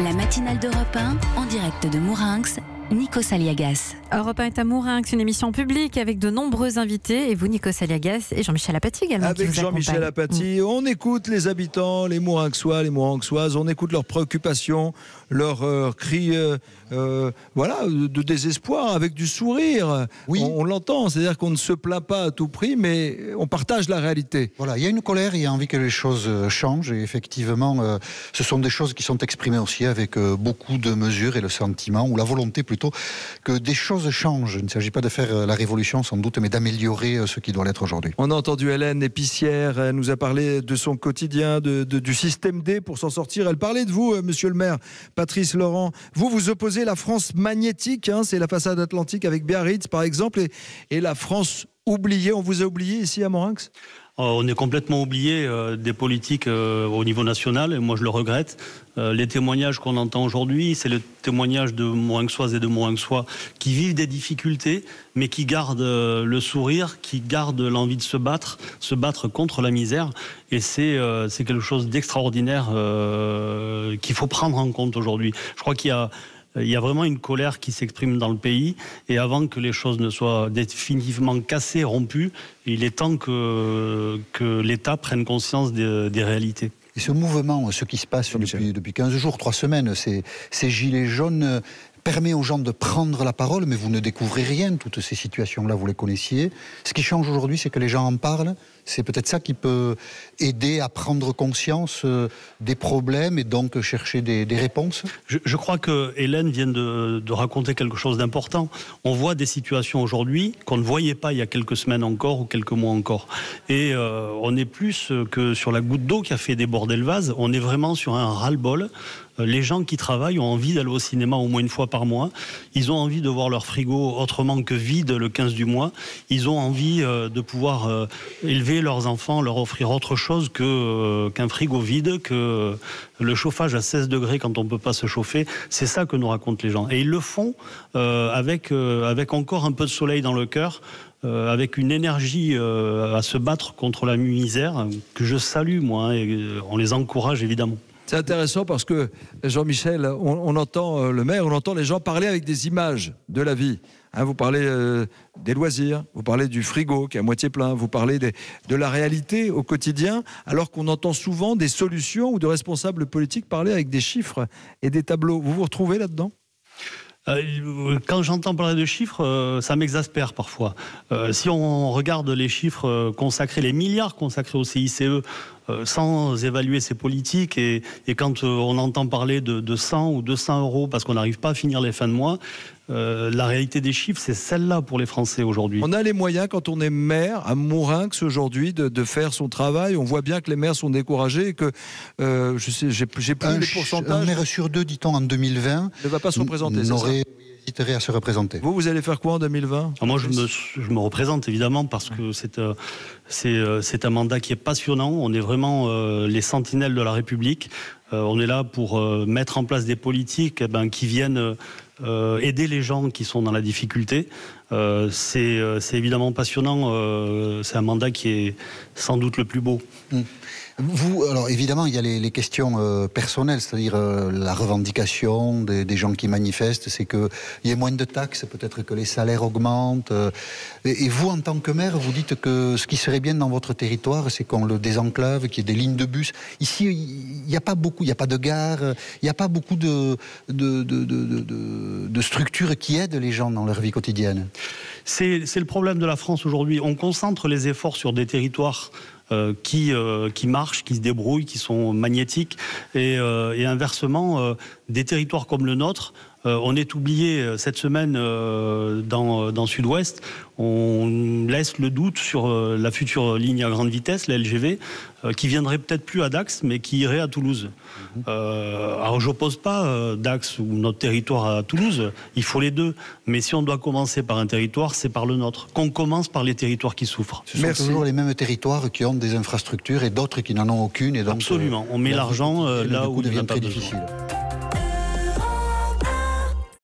La matinale d'Europe 1, en direct de Mourinx, Nikos Aliagas. Europe 1 est à Mourinx, une émission publique avec de nombreux invités. Et vous, Nikos Aliagas, et Jean-Michel Apathy également. Avec Jean-Michel Apathy, on écoute les habitants, les Mourinxois, les Mourinxoises, on écoute leurs préoccupations, leurs cris de désespoir, avec du sourire. Oui. On l'entend, c'est-à-dire qu'on ne se plaint pas à tout prix, mais on partage la réalité. Voilà, il y a une colère, il y a envie que les choses changent. Et effectivement, ce sont des choses qui sont exprimées aussi avec beaucoup de mesures et le sentiment, ou la volonté plutôt, que des choses changent. Il ne s'agit pas de faire la révolution sans doute, mais d'améliorer ce qui doit l'être aujourd'hui. On a entendu Hélène, épicière, elle nous a parlé de son quotidien, du système D pour s'en sortir. Elle parlait de vous, monsieur le maire, Patrice Laurent. Vous opposez la France magnétique, c'est la façade atlantique avec Biarritz par exemple, et la France oubliée. On vous a oublié ici à Mourinx ? On est complètement oublié des politiques au niveau national, et moi je le regrette. Les témoignages qu'on entend aujourd'hui, c'est le témoignage de Mourinxoises et de Mourinxois qui vivent des difficultés, mais qui gardent le sourire, qui gardent l'envie de se battre contre la misère. Et c'est quelque chose d'extraordinaire qu'il faut prendre en compte aujourd'hui. Je crois qu'il y a vraiment une colère qui s'exprime dans le pays, et avant que les choses ne soient définitivement cassées, rompues, il est temps que l'État prenne conscience des réalités. Et ce mouvement, ce qui se passe depuis 15 jours, 3 semaines, ces gilets jaunes permet aux gens de prendre la parole, mais vous ne découvrez rien, toutes ces situations-là, vous les connaissiez. Ce qui change aujourd'hui, c'est que les gens en parlent. C'est peut-être ça qui peut aider à prendre conscience des problèmes et donc chercher des réponses. Je crois que Hélène vient de raconter quelque chose d'important. On voit des situations aujourd'hui qu'on ne voyait pas il y a quelques semaines encore ou quelques mois encore. Et on est plus que sur la goutte d'eau qui a fait déborder le vase. On est vraiment sur un ras-le-bol. Les gens qui travaillent ont envie d'aller au cinéma au moins une fois par mois. Ils ont envie de voir leur frigo autrement que vide le 15 du mois. Ils ont envie de pouvoir élever leurs enfants, leur offrir autre chose qu'un frigo vide, que le chauffage à 16 degrés quand on ne peut pas se chauffer. C'est ça que nous racontent les gens. Et ils le font avec encore un peu de soleil dans le cœur, avec une énergie à se battre contre la misère, que je salue, moi, et on les encourage évidemment. C'est intéressant parce que, Jean-Michel, on entend le maire, on entend les gens parler avec des images de la vie. Vous parlez des loisirs, vous parlez du frigo qui est à moitié plein, vous parlez de la réalité au quotidien, alors qu'on entend souvent des solutions ou de responsables politiques parler avec des chiffres et des tableaux. Vous vous retrouvez là-dedans ? Quand j'entends parler de chiffres, ça m'exaspère parfois. Si on regarde les chiffres consacrés, les milliards consacrés au CICE, sans évaluer ses politiques, et quand on entend parler de 100 ou 200 euros parce qu'on n'arrive pas à finir les fins de mois, la réalité des chiffres, c'est celle-là pour les Français aujourd'hui. On a les moyens, quand on est maire à Mourinx aujourd'hui, de faire son travail. On voit bien que les maires sont découragés et que, je sais, j'ai plus les pourcentages. Un maire sur 2, dit-on, en 2020, ne va pas se représenter, hésiterait à se représenter. Vous allez faire quoi en 2020 ? Moi, je me représente évidemment parce que c'est un mandat qui est passionnant. On est vraiment les sentinelles de la République. On est là pour mettre en place des politiques qui viennent aider les gens qui sont dans la difficulté. C'est évidemment passionnant. C'est un mandat qui est sans doute le plus beau. Vous, alors évidemment, il y a les questions personnelles, c'est-à-dire la revendication des gens qui manifestent, c'est qu'il y ait moins de taxes, peut-être que les salaires augmentent. Et vous, en tant que maire, vous dites que ce qui serait bien dans votre territoire, c'est qu'on le désenclave, qu'il y ait des lignes de bus. Ici, il n'y a pas beaucoup, il n'y a pas de gare, il n'y a pas beaucoup de structures qui aident les gens dans leur vie quotidienne. C'est le problème de la France aujourd'hui. On concentre les efforts sur des territoires qui marchent, qui se débrouillent, qui sont magnétiques, et inversement, des territoires comme le nôtre, on est oublié cette semaine dans Sud-Ouest. On laisse le doute sur la future ligne à grande vitesse, la LGV, qui viendrait peut-être plus à Dax, mais qui irait à Toulouse. Alors j'oppose pas Dax ou notre territoire à Toulouse, il faut les deux. Mais si on doit commencer par un territoire, c'est par le nôtre. Qu'on commence par les territoires qui souffrent. Ce sont toujours les mêmes territoires qui ont des infrastructures et d'autres qui n'en ont aucune. Et donc, absolument, on met l'argent là où il devient très difficile.